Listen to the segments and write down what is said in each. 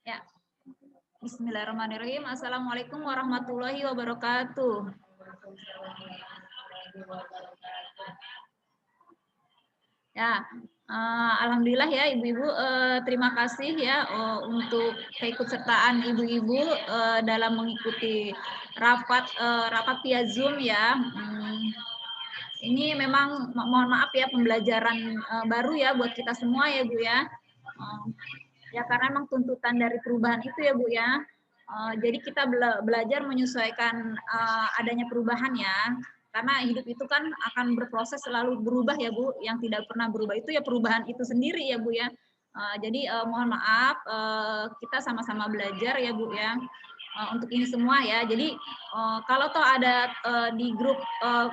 Ya, Bismillahirrahmanirrahim. Assalamualaikum warahmatullahi wabarakatuh. Ya, alhamdulillah ya Ibu-ibu, terima kasih ya untuk keikutsertaan Ibu-ibu dalam mengikuti rapat via Zoom ya. Ini memang mohon maaf ya pembelajaran baru ya buat kita semua ya Bu ya. Ya karena memang tuntutan dari perubahan itu ya Bu ya. Jadi kita belajar menyesuaikan adanya perubahan ya. Karena hidup itu kan akan berproses selalu berubah ya Bu. Yang tidak pernah berubah itu ya perubahan itu sendiri ya Bu ya. Jadi mohon maaf kita sama-sama belajar ya Bu ya. Untuk ini semua ya. Jadi kalau toh ada di grup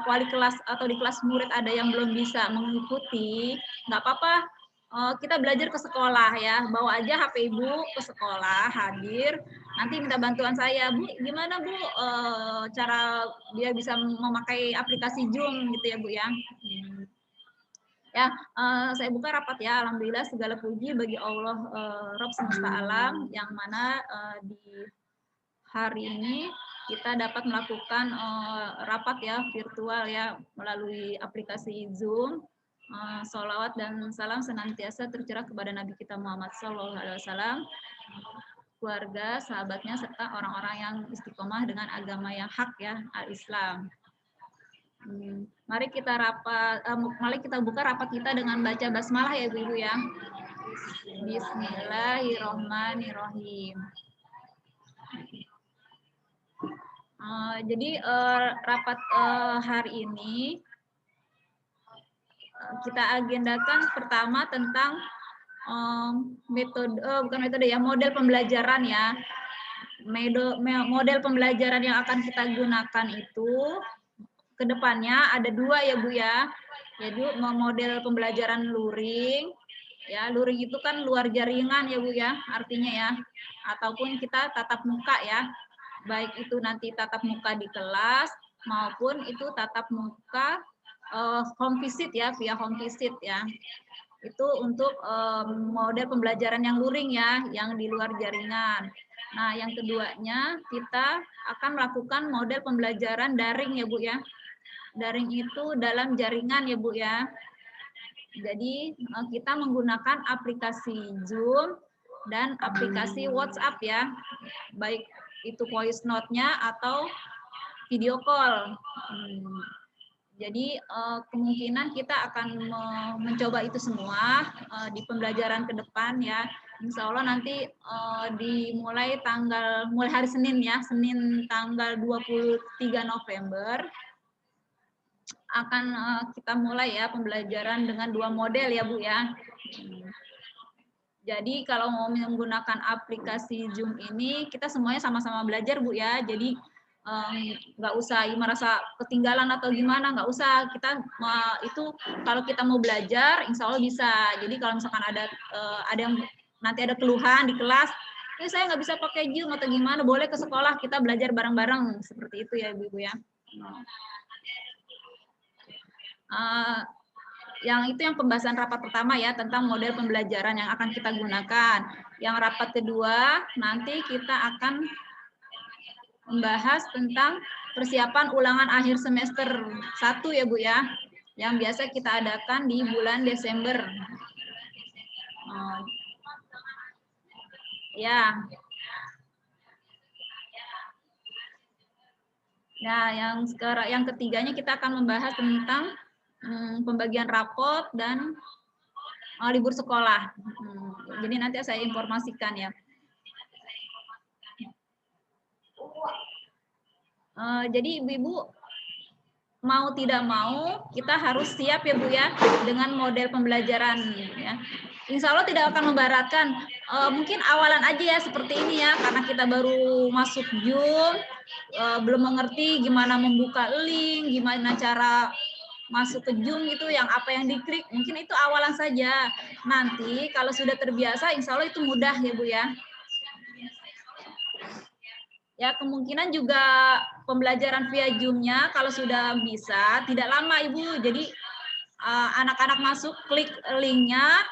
wali kelas atau di kelas murid ada yang belum bisa mengikuti, nggak apa-apa. Kita belajar ke sekolah ya, bawa aja HP Ibu ke sekolah, hadir, nanti minta bantuan saya, Bu, gimana Bu cara dia bisa memakai aplikasi Zoom gitu ya Bu ya. Ya, saya buka rapat ya, alhamdulillah segala puji bagi Allah Rabb semesta alam, yang mana di hari ini kita dapat melakukan rapat ya virtual ya melalui aplikasi Zoom. Sholawat dan salam senantiasa tercurah kepada Nabi kita Muhammad SAW, keluarga, sahabatnya, serta orang-orang yang istiqomah dengan agama yang hak ya, al-Islam. Mari kita buka rapat kita dengan baca basmalah ya Ibu ya. Bismillahirrahmanirrahim. Jadi rapat hari ini kita agendakan pertama tentang model pembelajaran ya. Model pembelajaran yang akan kita gunakan itu kedepannya ada dua ya Bu ya. Jadi model pembelajaran luring ya, luring itu kan luar jaringan ya Bu ya artinya ya, ataupun kita tatap muka ya, baik itu nanti tatap muka di kelas maupun itu tatap muka home visit ya, via home visit ya. Itu untuk model pembelajaran yang luring ya, yang di luar jaringan. Nah, yang keduanya kita akan melakukan model pembelajaran daring ya Bu ya. Daring itu dalam jaringan ya Bu ya. Jadi kita menggunakan aplikasi Zoom dan aplikasi WhatsApp ya. Baik itu voice note-nya atau video call. Jadi kemungkinan kita akan mencoba itu semua di pembelajaran ke depan ya. Insya Allah nanti mulai hari Senin ya, Senin tanggal 23 November akan kita mulai ya pembelajaran dengan dua model ya Bu ya. Jadi kalau mau menggunakan aplikasi Zoom ini kita semuanya sama-sama belajar Bu ya. Jadi nggak usah merasa ketinggalan atau gimana, nggak usah. Kita itu kalau kita mau belajar insya Allah bisa. Jadi kalau misalkan ada yang nanti ada keluhan di kelas, saya nggak bisa pakai Zoom atau gimana, boleh ke sekolah kita belajar bareng-bareng seperti itu ya Ibu ya. Yang itu yang pembahasan rapat pertama ya tentang model pembelajaran yang akan kita gunakan. Yang rapat kedua nanti kita akan membahas tentang persiapan ulangan akhir semester 1 ya Bu ya, yang biasa kita adakan di bulan Desember. Ya. Nah, yang ketiganya kita akan membahas tentang pembagian rapot dan libur sekolah. Jadi nanti saya informasikan ya. Jadi Ibu-ibu mau tidak mau kita harus siap ya Bu ya dengan model pembelajaran ya. Insya Allah tidak akan memberatkan. Mungkin awalan aja ya seperti ini ya, karena kita baru masuk Zoom, belum mengerti gimana membuka link, gimana cara masuk ke Zoom gitu, yang apa yang diklik, mungkin itu awalan saja. Nanti kalau sudah terbiasa, insya Allah itu mudah ya Bu ya. Ya, kemungkinan juga pembelajaran via Zoom-nya kalau sudah bisa, tidak lama Ibu. Jadi anak-anak masuk, klik link-nya,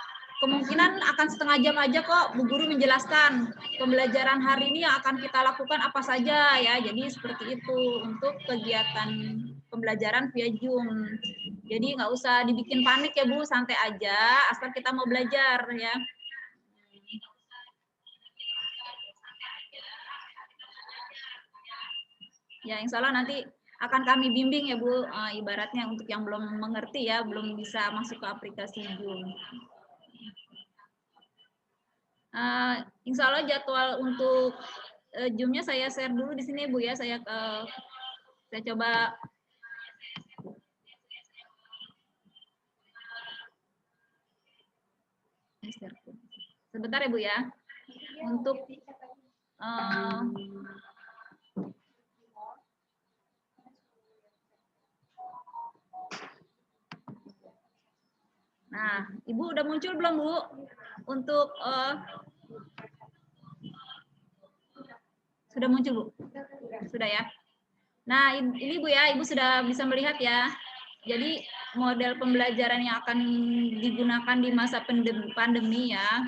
kemungkinan akan setengah jam aja kok Bu Guru menjelaskan pembelajaran hari ini yang akan kita lakukan apa saja ya. Jadi seperti itu untuk kegiatan pembelajaran via Zoom. Jadi nggak usah dibikin panik ya Bu, santai aja asal kita mau belajar ya. Ya, insya Allah nanti akan kami bimbing ya Bu, ibaratnya untuk yang belum mengerti ya, belum bisa masuk ke aplikasi Zoom. Insya Allah jadwal untuk Zoom-nya saya share dulu di sini Bu ya, saya coba. Sebentar ya Bu ya, untuk nah, Ibu udah muncul belum Bu? Untuk sudah muncul Bu? Sudah ya. Nah, ini Bu ya, Ibu sudah bisa melihat ya. Jadi model pembelajaran yang akan digunakan di masa pandemi ya.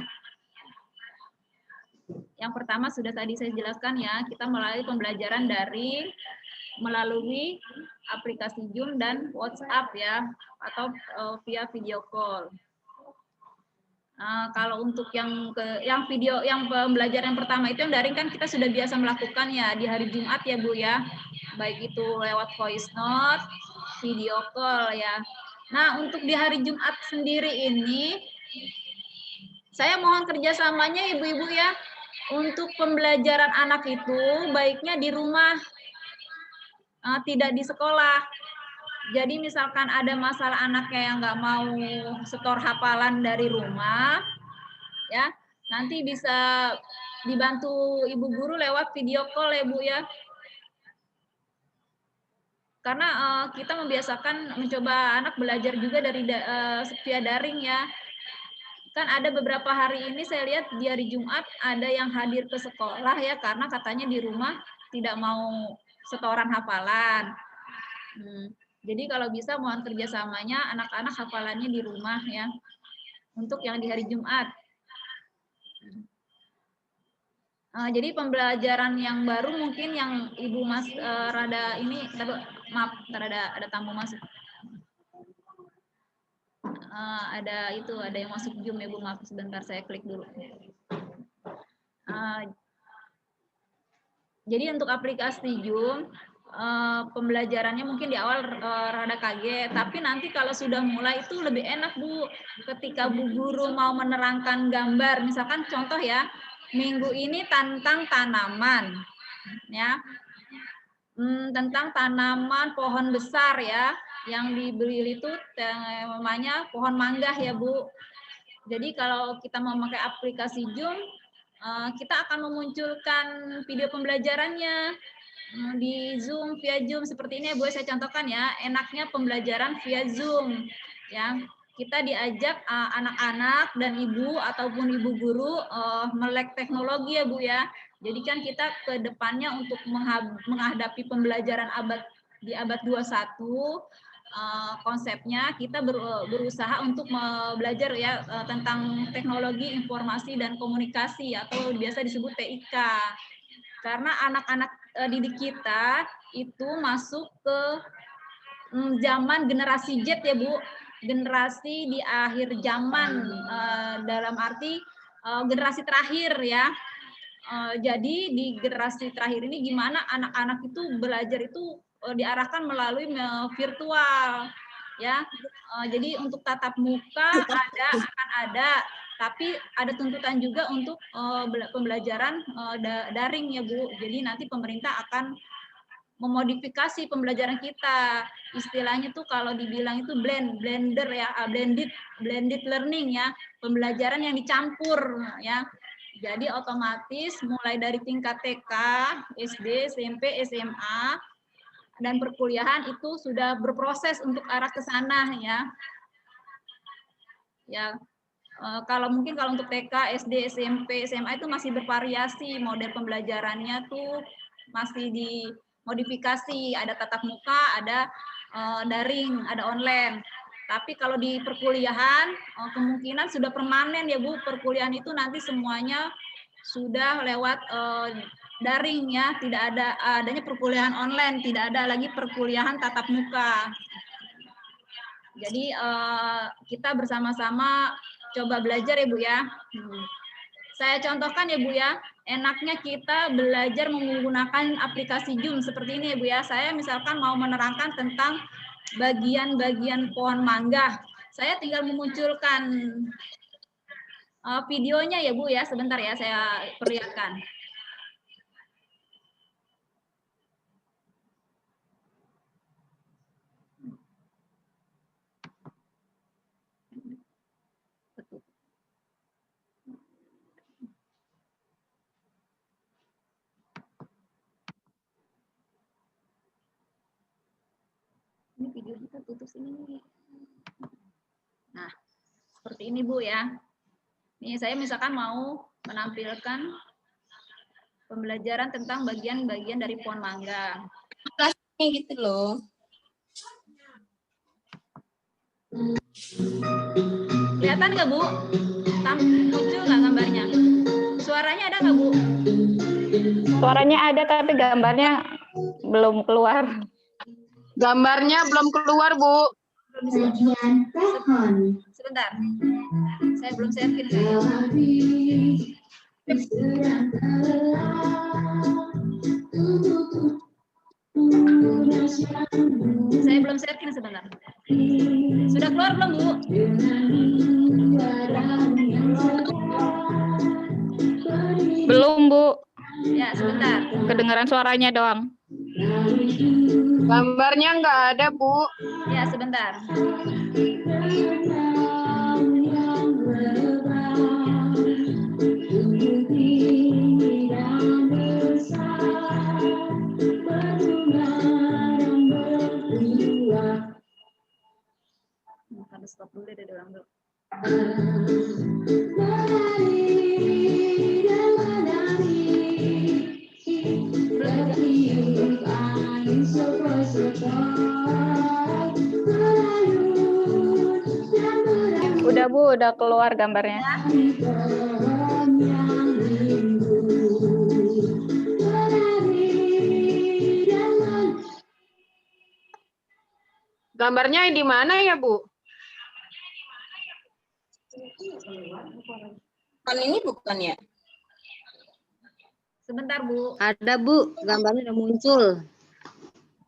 Yang pertama sudah tadi saya jelaskan ya, kita melalui pembelajaran melalui aplikasi Zoom dan WhatsApp ya, atau via video call. Kalau untuk yang pembelajaran pertama itu yang daring kan kita sudah biasa melakukan ya di hari Jumat ya Bu ya, baik itu lewat voice note, video call ya. Nah untuk di hari Jumat sendiri ini, saya mohon kerjasamanya ibu-ibu ya, untuk pembelajaran anak itu baiknya di rumah, tidak di sekolah. Jadi misalkan ada masalah anaknya yang nggak mau setor hafalan dari rumah, ya nanti bisa dibantu ibu guru lewat video call ya Bu ya. Karena kita membiasakan mencoba anak belajar juga dari via daring ya. Kan ada beberapa hari ini saya lihat di hari Jumat ada yang hadir ke sekolah ya karena katanya di rumah tidak mau setoran hafalan. Jadi kalau bisa mohon kerjasamanya anak-anak hafalannya di rumah ya, untuk yang di hari Jumat. Jadi pembelajaran yang baru mungkin yang Ibu Mas rada ini, maaf, ada tamu masuk. Ada yang masuk Zoom ya Bu, maaf sebentar saya klik dulu. Jadi untuk aplikasi Zoom, pembelajarannya mungkin di awal rada kaget, tapi nanti kalau sudah mulai itu lebih enak Bu. Ketika Bu Guru mau menerangkan gambar, misalkan contoh ya, minggu ini tentang tanaman, ya, tentang tanaman pohon besar ya, yang dibeli itu namanya pohon mangga ya Bu. Jadi kalau kita memakai aplikasi Zoom, kita akan memunculkan video pembelajarannya di Zoom, via Zoom seperti ini ya Bu, saya contohkan ya, enaknya pembelajaran via Zoom ya. Kita diajak anak-anak dan ibu ataupun ibu guru melek teknologi ya Bu ya. Jadi kan kita ke depannya untuk menghadapi pembelajaran di abad 21, konsepnya kita berusaha untuk belajar ya tentang teknologi informasi dan komunikasi atau biasa disebut TIK. Karena anak-anak didik kita itu masuk ke zaman generasi Z ya Bu, generasi di akhir zaman, dalam arti generasi terakhir ya. Jadi di generasi terakhir ini gimana anak-anak itu belajar itu diarahkan melalui virtual ya. Jadi untuk tatap muka akan ada, tapi ada tuntutan juga untuk pembelajaran daring ya Bu. Jadi nanti pemerintah akan memodifikasi pembelajaran kita. Istilahnya tuh kalau dibilang itu blender ya, blended learning ya, pembelajaran yang dicampur ya. Jadi otomatis mulai dari tingkat TK, SD, SMP, SMA, dan perkuliahan itu sudah berproses untuk arah ke sana ya. Ya, kalau untuk TK, SD, SMP, SMA itu masih bervariasi, model pembelajarannya tuh masih dimodifikasi, ada tatap muka, ada daring, ada online. Tapi kalau di perkuliahan kemungkinan sudah permanen ya Bu, perkuliahan itu nanti semuanya sudah lewat daring ya, tidak ada adanya perkuliahan online, tidak ada lagi perkuliahan tatap muka. Jadi kita bersama-sama coba belajar ya Bu ya. Saya contohkan ya Bu ya, enaknya kita belajar menggunakan aplikasi Zoom seperti ini ya Bu ya. Saya misalkan mau menerangkan tentang bagian-bagian pohon mangga. Saya tinggal memunculkan videonya ya Bu ya. Sebentar ya, saya perlihatkan. Ini video kita tutup sini. Nah, seperti ini Bu ya. Ini saya misalkan mau menampilkan pembelajaran tentang bagian-bagian dari pohon mangga. Kelasnya gitu loh. Kelihatan nggak Bu? Muncul nggak gambarnya? Suaranya ada nggak Bu? Suaranya ada tapi gambarnya belum keluar. Gambarnya belum keluar, Bu. Sebentar. Saya belum share-in saya. Saya belum share-in sebentar. Sudah keluar belum, Bu? Belum, Bu. Ya, sebentar. Kedengaran suaranya doang. Gambarnya nggak ada, Bu. Ya, sebentar. Harus stop dulu deh, orang dulu. Udah Bu, udah keluar gambarnya. Gambarnya di mana ya, Bu? Kan ini bukan ya? Sebentar, Bu. Ada Bu, gambarnya udah muncul.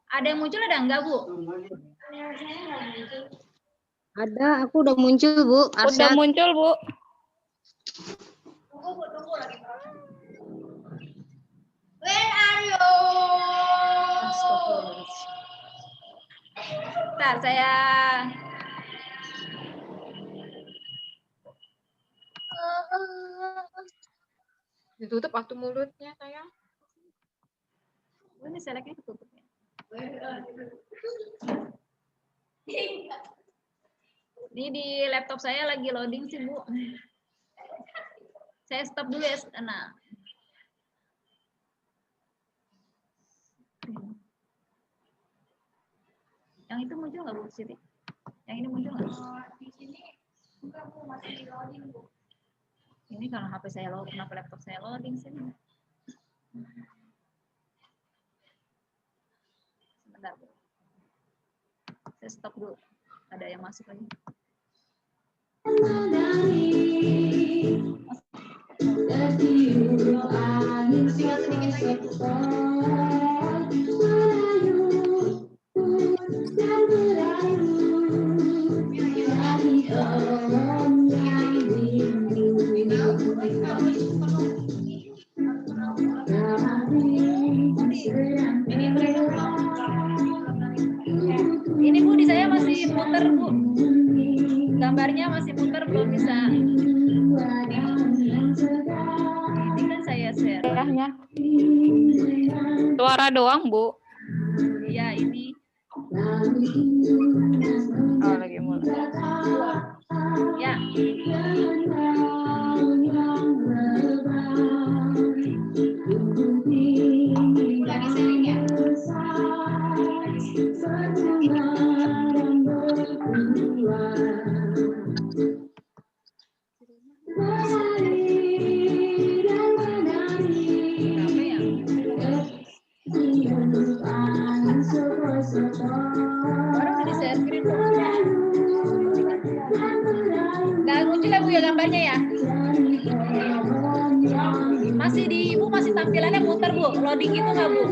Ada yang muncul ada enggak, Bu? Ada, aku udah muncul Bu. Udah Arsyad. muncul, Bu. Tunggu, Bu, tunggu lagi. Where are you? Bentar, saya Ditutup waktu mulutnya, sayang. ini seleknya ketutup ya. Ini di laptop saya lagi loading sih, Bu. Saya stop dulu ya. Nah. Yang itu muncul nggak, Bu Siti? Yang ini muncul nggak? Di sini enggak, Bu, masih di loading, Bu. Ini karena HP saya loading, kenapa laptop saya loading sih? Sebentar, Bu. Saya stop dulu. Ada yang masuk lagi. Tinggal sedikit lagi. Ini Bu, di saya masih muter, Bu. Gambarnya masih muter, belum bisa. Ini kan saya share. Tengahnya. Suara doang, Bu. Iya, ini. Oh, lagi mulai. Ya. Lagi sharing ya? gambarnya ya? Masih di Ibu masih tampilannya muter Bu, loading gitu nggak Bu?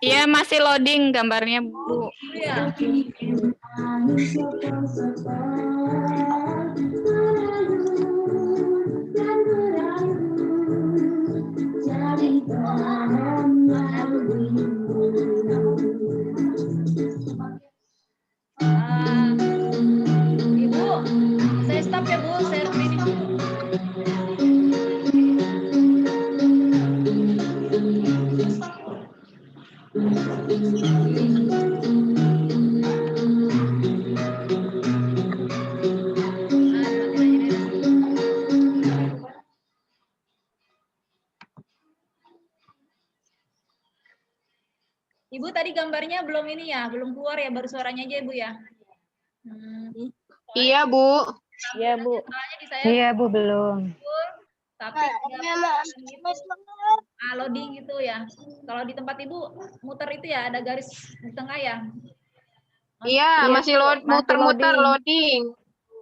Iya, masih loading gambarnya, Bu. Iya. Ibu, saya stop ya Bu, saya screening dulu. Ibu tadi gambarnya belum ini ya, belum keluar ya, baru suaranya aja Ibu ya. Iya, Bu. Iya, Bu. Soalnya di saya Iya, Bu, belum. tapi loading gitu ya. Kalau di tempat Ibu muter itu ya ada garis di tengah ya. Iya, masih muter-muter loading.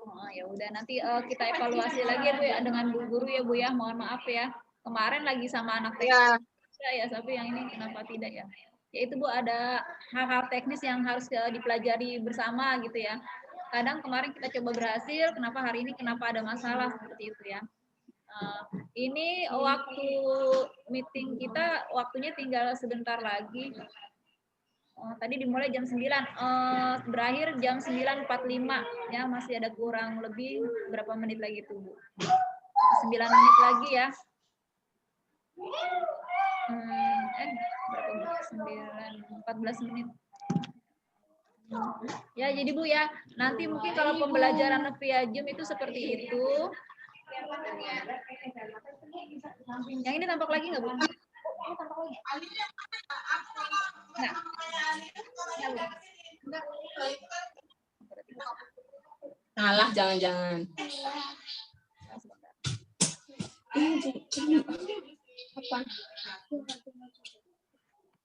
Oh, ya udah nanti kita evaluasi lagi ya Bu ya dengan Bu Guru ya Bu ya. Mohon maaf ya. Kemarin lagi sama anak teknis ya, tapi yang ini kenapa tidak ya? Ya itu Bu, ada hal-hal teknis yang harus dipelajari bersama gitu ya. Kadang kemarin kita coba berhasil, kenapa hari ini kenapa ada masalah seperti itu ya. Ini waktu meeting kita waktunya tinggal sebentar lagi. Tadi dimulai jam 9, berakhir jam 9.45 ya, masih ada kurang lebih berapa menit lagi tuh Bu? 9 menit lagi ya. Berapa Bu? 14 menit. Ya, jadi Bu ya, nanti mungkin kalau pembelajaran via Zoom itu seperti itu. Yang ini tampak lagi nggak Bu? Salah, jangan-jangan. Apa?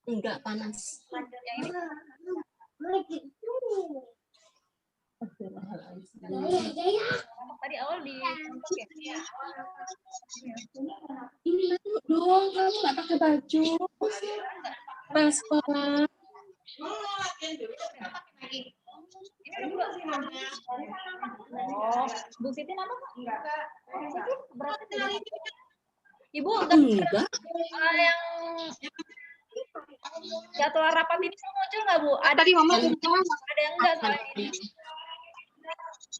Enggak panas. Tadi awal di Ini dong, kamu nggak pakai baju. Pas sekolah. Oh, Bu Siti nama Pak? Bu Siti berarti Ibu Enggak. yang jadwal rapat ini muncul nggak Bu? Ada Tadi Mama yang enggak soalnya ini.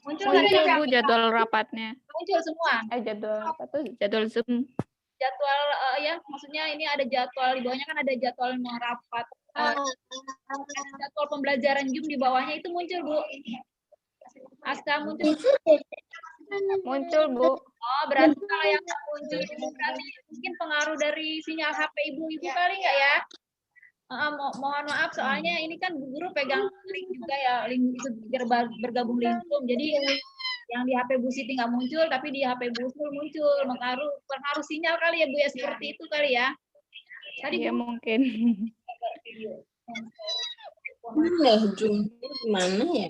Muncul nggak Muncul, ada? Bu, jadwal rapatnya. Muncul semua. Jadwal apa tuh? Jadwal Zoom. Jadwal ya, maksudnya ini ada jadwal di bawahnya kan ada jadwal mau rapat. Jadwal pembelajaran Zoom di bawahnya itu muncul Bu. Aska muncul. Muncul, Bu. Oh, berarti kalau yang nggak muncul itu berarti mungkin pengaruh dari sinyal HP ibu-ibu kali nggak ya? Mohon maaf soalnya ini kan Bu Guru pegang link juga ya, link itu bergabung lingkum. Jadi yang di HP Bu Siti nggak muncul, tapi di HP Bu Sul muncul, pengaruh sinyal kali ya Bu ya, seperti itu kali ya. Tadi Ya, mungkin. Mana Jun? Gimana ya?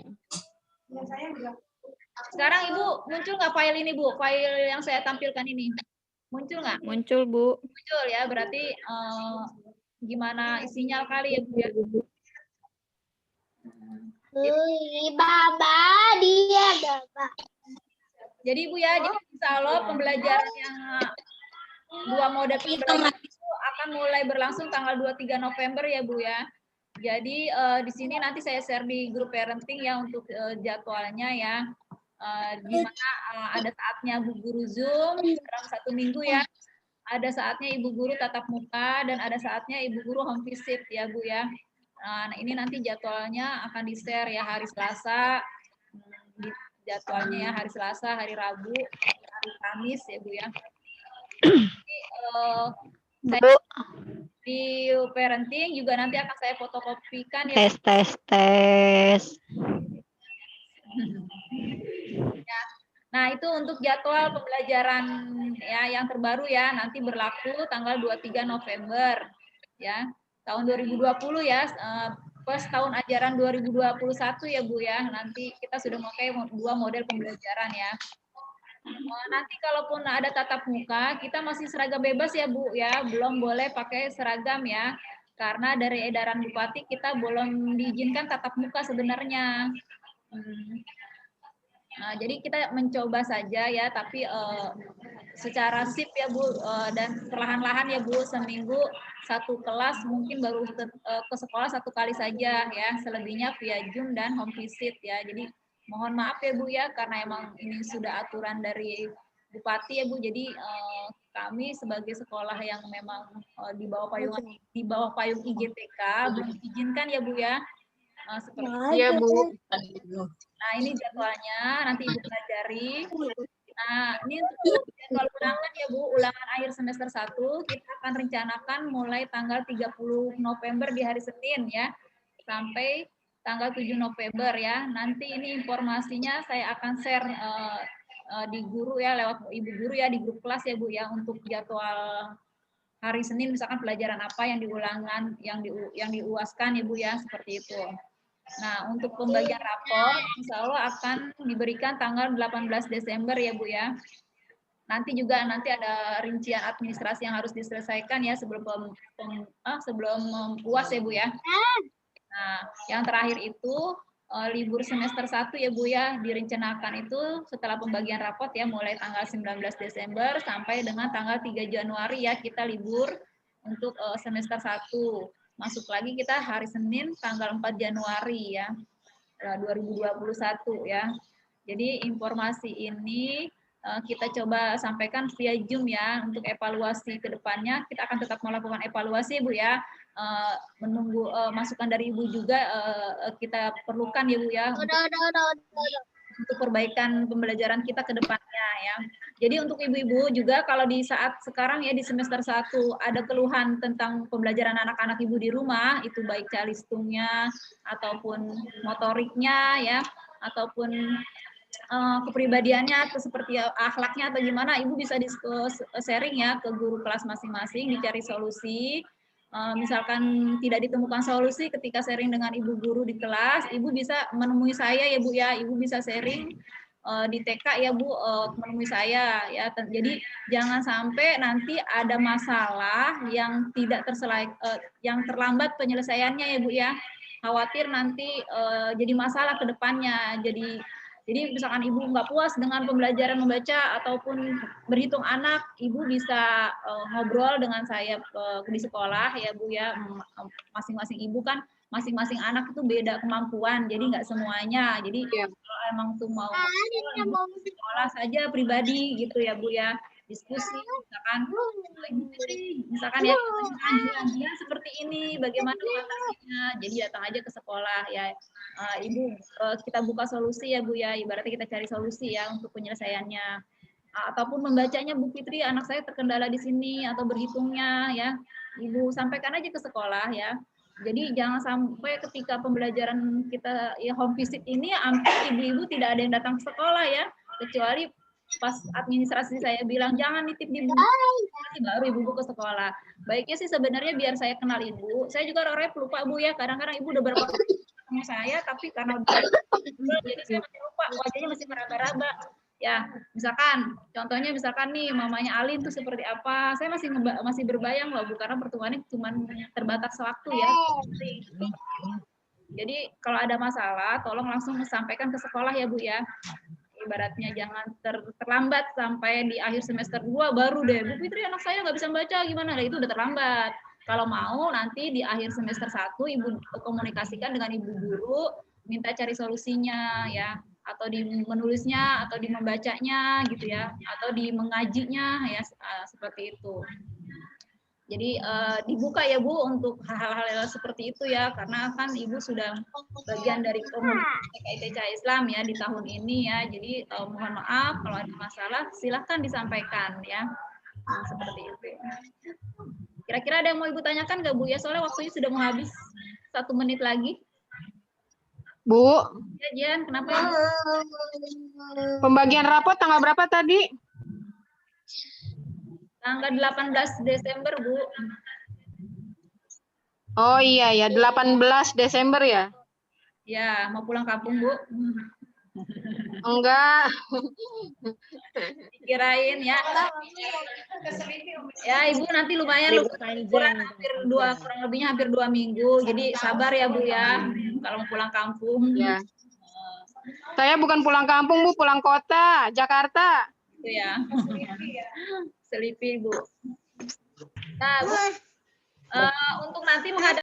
Sekarang Ibu muncul nggak file ini Bu? File yang saya tampilkan ini muncul nggak? Muncul, Bu. Muncul ya, berarti gimana sinyal kali ya Bu ya? Baba, dia Baba. Jadi Bu ya, jadi insya Allah pembelajaran yang 2 model pembelajaran itu akan mulai berlangsung tanggal 23 November ya Bu ya. Jadi di sini nanti saya share di grup parenting ya untuk jadwalnya ya. Di mana ada saatnya Bu Guru Zoom dalam 1 minggu ya. Ada saatnya Ibu Guru tatap muka dan ada saatnya Ibu Guru home visit ya Bu ya. Nah, ini nanti jadwalnya akan di-share ya hari Selasa. Jadwalnya ya hari Selasa, hari Rabu, hari Kamis ya Bu ya. Jadi, Bu. di parenting juga nanti akan saya fotokopikan ya. Tes. Ya. Nah, itu untuk jadwal pembelajaran ya yang terbaru ya, nanti berlaku tanggal 23 November ya. Tahun 2020 ya, pas tahun ajaran 2021 ya Bu ya. Nanti kita sudah memakai 2 model pembelajaran ya. Nanti kalaupun ada tatap muka, kita masih seragam bebas ya Bu ya, belum boleh pakai seragam ya. Karena dari edaran Bupati kita belum diizinkan tatap muka sebenarnya. Nah, jadi kita mencoba saja ya, tapi secara sip ya Bu, dan perlahan-lahan ya Bu, seminggu satu kelas mungkin baru ke sekolah satu kali saja ya, selebihnya via Zoom dan home visit ya. Jadi mohon maaf ya Bu ya, karena emang ini sudah aturan dari Bupati ya Bu, jadi kami sebagai sekolah yang memang di bawah payung IGTK belum diizinkan ya Bu ya. Seperti Iya, Bu. Nah, ini jadwalnya, nanti Ibu pelajari. Nah, ini untuk jadwal ulangan ya Bu, ulangan akhir semester 1, kita akan rencanakan mulai tanggal 30 November di hari Senin ya, sampai tanggal 7 November ya. Nanti ini informasinya saya akan share di guru ya, lewat Ibu guru ya, di grup kelas ya Bu ya, untuk jadwal hari Senin, misalkan pelajaran apa yang diulangan, yang diuaskan ya Bu ya, seperti itu. Nah, untuk pembagian rapor, insya Allah akan diberikan tanggal 18 Desember ya Bu ya. Nanti ada rincian administrasi yang harus diselesaikan ya sebelum UAS ya Bu ya. Nah, yang terakhir itu libur semester 1 ya Bu ya, direncanakan itu setelah pembagian rapot ya, mulai tanggal 19 Desember sampai dengan tanggal 3 Januari ya, kita libur untuk semester 1. Masuk lagi kita hari Senin tanggal 4 Januari ya, 2021 ya. Jadi informasi ini kita coba sampaikan via Zoom ya, untuk evaluasi ke depannya. Kita akan tetap melakukan evaluasi Bu ya, menunggu masukan dari Ibu juga kita perlukan ya Bu ya, untuk perbaikan pembelajaran kita ke depannya ya. Jadi untuk ibu-ibu juga kalau di saat sekarang ya di semester 1 ada keluhan tentang pembelajaran anak-anak Ibu di rumah, itu baik calistungnya ataupun motoriknya ya, ataupun kepribadiannya atau seperti akhlaknya atau gimana, Ibu bisa sharing ya ke guru kelas masing-masing, dicari solusi. Misalkan tidak ditemukan solusi ketika sharing dengan ibu guru di kelas, Ibu bisa menemui saya ya Bu ya, Ibu bisa sharing di TK ya Bu, menemui saya ya. Jadi jangan sampai nanti ada masalah yang tidak yang terlambat penyelesaiannya ya Bu ya. Khawatir nanti jadi masalah ke depannya. Jadi misalkan Ibu nggak puas dengan pembelajaran membaca ataupun berhitung anak, Ibu bisa ngobrol dengan saya di sekolah ya Bu ya. Masing-masing Ibu kan, masing-masing anak itu beda kemampuan, jadi nggak semuanya. Jadi kalau emang tuh mau sekolah saja pribadi gitu ya Bu ya, diskusi misalkan ya janjian seperti ini, bagaimana mengatasinya, jadi datang aja ke sekolah ya. Ibu kita buka solusi ya Bu ya, ibaratnya kita cari solusi ya untuk penyelesaiannya. Ataupun membacanya Bu Fitri, anak saya terkendala di sini, atau berhitungnya ya, Ibu sampaikan aja ke sekolah ya. Jadi jangan sampai ketika pembelajaran kita ya home visit ini hampir ibu-ibu tidak ada yang datang ke sekolah ya, kecuali pas administrasi saya bilang jangan nitip di buku, baru ibu ke sekolah. Baiknya sih sebenarnya biar saya kenal Ibu. Saya juga orangnya pelupa Bu ya, kadang-kadang Ibu udah berapa kali ketemu saya, tapi karena jadi saya masih lupa, wajahnya masih meraba-raba. Ya, contohnya misalkan nih mamanya Alin tuh seperti apa, saya masih berbayang loh Bu, karena pertemuannya cuma terbatas waktu ya. Jadi kalau ada masalah, tolong langsung sampaikan ke sekolah ya Bu ya. Ibaratnya jangan terlambat sampai di akhir semester 2 baru deh, Bu Fitri anak saya nggak bisa baca gimana, nah, itu udah terlambat. Kalau mau nanti di akhir semester 1 Ibu komunikasikan dengan Ibu guru, minta cari solusinya ya, atau di menulisnya atau di membacanya gitu ya, atau di mengajinya ya, seperti itu. Jadi dibuka ya Bu untuk hal-hal seperti itu ya, karena kan Ibu sudah bagian dari komunitas TKI Islam ya di tahun ini ya. Jadi mohon maaf kalau ada masalah silahkan disampaikan ya. Nah, seperti itu. Kira-kira ada yang mau Ibu tanyakan nggak Bu ya? Soalnya waktunya sudah mau habis, 1 menit lagi. Bu. Ya Jan, kenapa ya? Pembagian rapot tanggal berapa tadi? Tanggal 18 Desember, Bu. Oh iya ya, 18 Desember ya? Ya, mau pulang kampung, Bu. Enggak. Dikirain ya. Ya, Ibu nanti lumayan kurang lebihnya hampir 2 minggu. Jadi sabar ya, Bu ya. Kalau mau pulang kampung. Ya. Saya bukan pulang kampung, Bu, pulang kota, Jakarta. Itu ya. Selipi, Bu. Nah, Bu, untuk nanti menghadapi